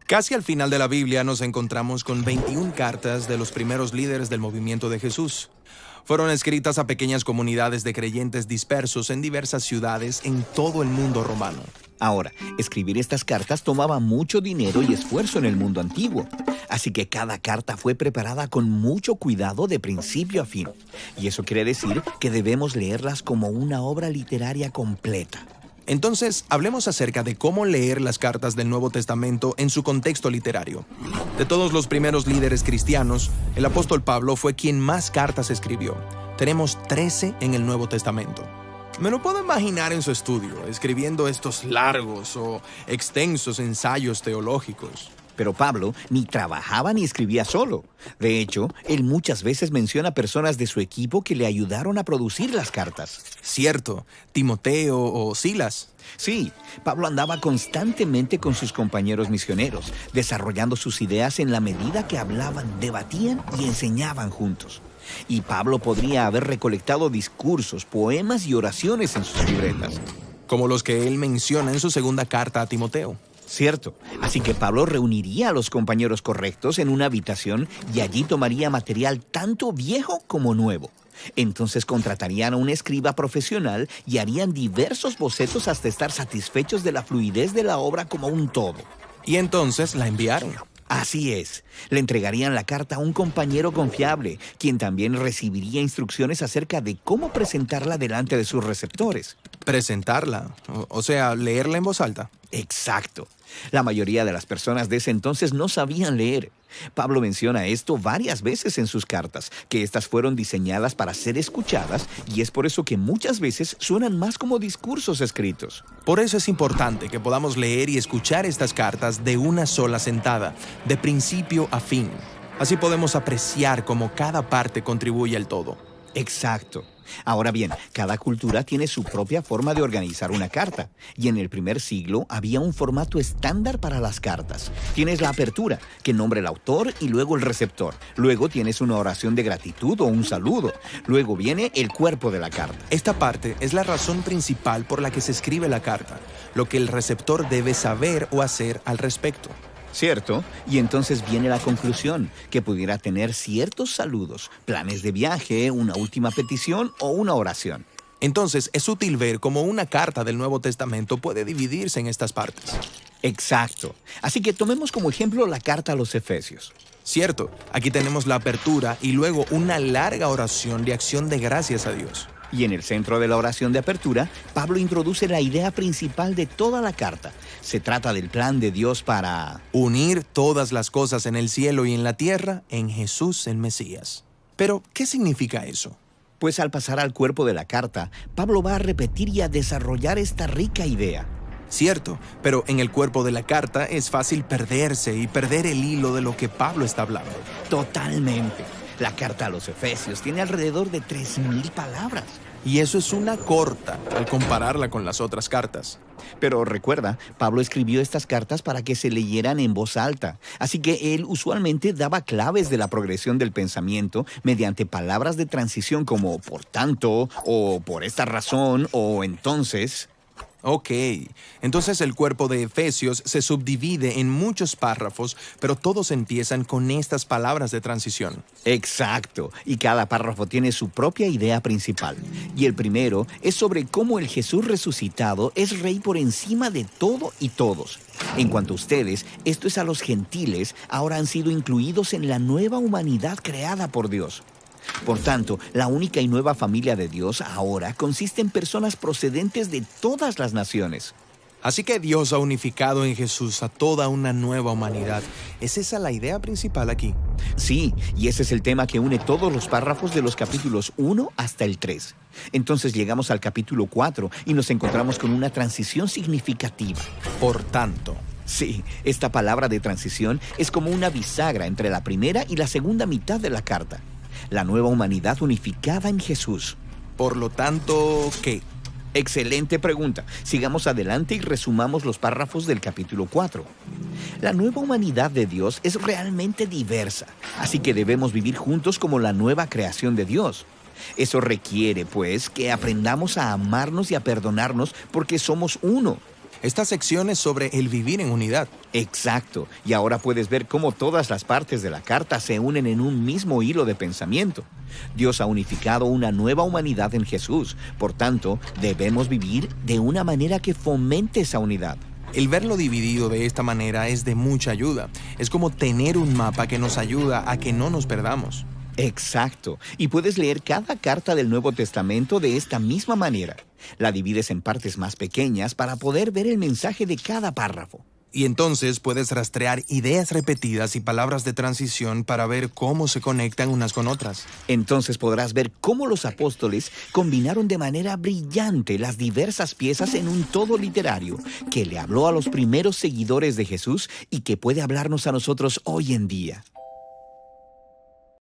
Casi al final de la Biblia nos encontramos con 21 cartas de los primeros líderes del movimiento de Jesús. Fueron escritas a pequeñas comunidades de creyentes dispersos en diversas ciudades en todo el mundo romano. Ahora, escribir estas cartas tomaba mucho dinero y esfuerzo en el mundo antiguo. Así que cada carta fue preparada con mucho cuidado de principio a fin. Y eso quiere decir que debemos leerlas como una obra literaria completa. Entonces, hablemos acerca de cómo leer las cartas del Nuevo Testamento en su contexto literario. De todos los primeros líderes cristianos, el apóstol Pablo fue quien más cartas escribió. Tenemos 13 en el Nuevo Testamento. Me lo puedo imaginar en su estudio, escribiendo estos largos o extensos ensayos teológicos. Pero Pablo ni trabajaba ni escribía solo. De hecho, él muchas veces menciona personas de su equipo que le ayudaron a producir las cartas. Cierto, Timoteo o Silas. Sí, Pablo andaba constantemente con sus compañeros misioneros, desarrollando sus ideas en la medida que hablaban, debatían y enseñaban juntos. Y Pablo podría haber recolectado discursos, poemas y oraciones en sus libretas. Como los que él menciona en su segunda carta a Timoteo. Cierto, así que Pablo reuniría a los compañeros correctos en una habitación y allí tomaría material tanto viejo como nuevo. Entonces contratarían a un escriba profesional y harían diversos bocetos hasta estar satisfechos de la fluidez de la obra como un todo. Y entonces la enviaron. Así es, le entregarían la carta a un compañero confiable, quien también recibiría instrucciones acerca de cómo presentarla delante de sus receptores. Presentarla, o sea, leerla en voz alta. Exacto. La mayoría de las personas de ese entonces no sabían leer. Pablo menciona esto varias veces en sus cartas, que estas fueron diseñadas para ser escuchadas y es por eso que muchas veces suenan más como discursos escritos. Por eso es importante que podamos leer y escuchar estas cartas de una sola sentada, de principio a fin. Así podemos apreciar cómo cada parte contribuye al todo. Exacto. Ahora bien, cada cultura tiene su propia forma de organizar una carta, y en el primer siglo había un formato estándar para las cartas. Tienes la apertura, que nombra el autor y luego el receptor. Luego tienes una oración de gratitud o un saludo. Luego viene el cuerpo de la carta. Esta parte es la razón principal por la que se escribe la carta, lo que el receptor debe saber o hacer al respecto. ¿Cierto? Y entonces viene la conclusión, que pudiera tener ciertos saludos, planes de viaje, una última petición o una oración. Entonces, es útil ver cómo una carta del Nuevo Testamento puede dividirse en estas partes. Exacto. Así que tomemos como ejemplo la carta a los Efesios. Cierto, aquí tenemos la apertura y luego una larga oración de acción de gracias a Dios. Y en el centro de la oración de apertura, Pablo introduce la idea principal de toda la carta. Se trata del plan de Dios para unir todas las cosas en el cielo y en la tierra en Jesús el Mesías. Pero, ¿qué significa eso? Pues al pasar al cuerpo de la carta, Pablo va a repetir y a desarrollar esta rica idea. Cierto, pero en el cuerpo de la carta es fácil perderse y perder el hilo de lo que Pablo está hablando. Totalmente. La carta a los Efesios tiene alrededor de 3,000 palabras. Y eso es una corta al compararla con las otras cartas. Pero recuerda, Pablo escribió estas cartas para que se leyeran en voz alta. Así que él usualmente daba claves de la progresión del pensamiento mediante palabras de transición como por tanto, o por esta razón, o entonces. Ok, entonces el cuerpo de Efesios se subdivide en muchos párrafos, pero todos empiezan con estas palabras de transición. Exacto, y cada párrafo tiene su propia idea principal. Y el primero es sobre cómo el Jesús resucitado es rey por encima de todo y todos. En cuanto a ustedes, esto es a los gentiles, ahora han sido incluidos en la nueva humanidad creada por Dios. Por tanto, la única y nueva familia de Dios ahora consiste en personas procedentes de todas las naciones. Así que Dios ha unificado en Jesús a toda una nueva humanidad. ¿Es esa la idea principal aquí? Sí, y ese es el tema que une todos los párrafos de los capítulos 1 hasta el 3. Entonces llegamos al capítulo 4 y nos encontramos con una transición significativa. Por tanto. Sí, esta palabra de transición es como una bisagra entre la primera y la segunda mitad de la carta. La nueva humanidad unificada en Jesús. Por lo tanto, ¿qué? Excelente pregunta. Sigamos adelante y resumamos los párrafos del capítulo 4. La nueva humanidad de Dios es realmente diversa, así que debemos vivir juntos como la nueva creación de Dios. Eso requiere, pues, que aprendamos a amarnos y a perdonarnos porque somos uno. Esta sección es sobre el vivir en unidad. Exacto, y ahora puedes ver cómo todas las partes de la carta se unen en un mismo hilo de pensamiento. Dios ha unificado una nueva humanidad en Jesús, por tanto, debemos vivir de una manera que fomente esa unidad. El verlo dividido de esta manera es de mucha ayuda. Es como tener un mapa que nos ayuda a que no nos perdamos. Exacto, y puedes leer cada carta del Nuevo Testamento de esta misma manera. La divides en partes más pequeñas para poder ver el mensaje de cada párrafo. Y entonces puedes rastrear ideas repetidas y palabras de transición para ver cómo se conectan unas con otras. Entonces podrás ver cómo los apóstoles combinaron de manera brillante las diversas piezas en un todo literario que le habló a los primeros seguidores de Jesús y que puede hablarnos a nosotros hoy en día.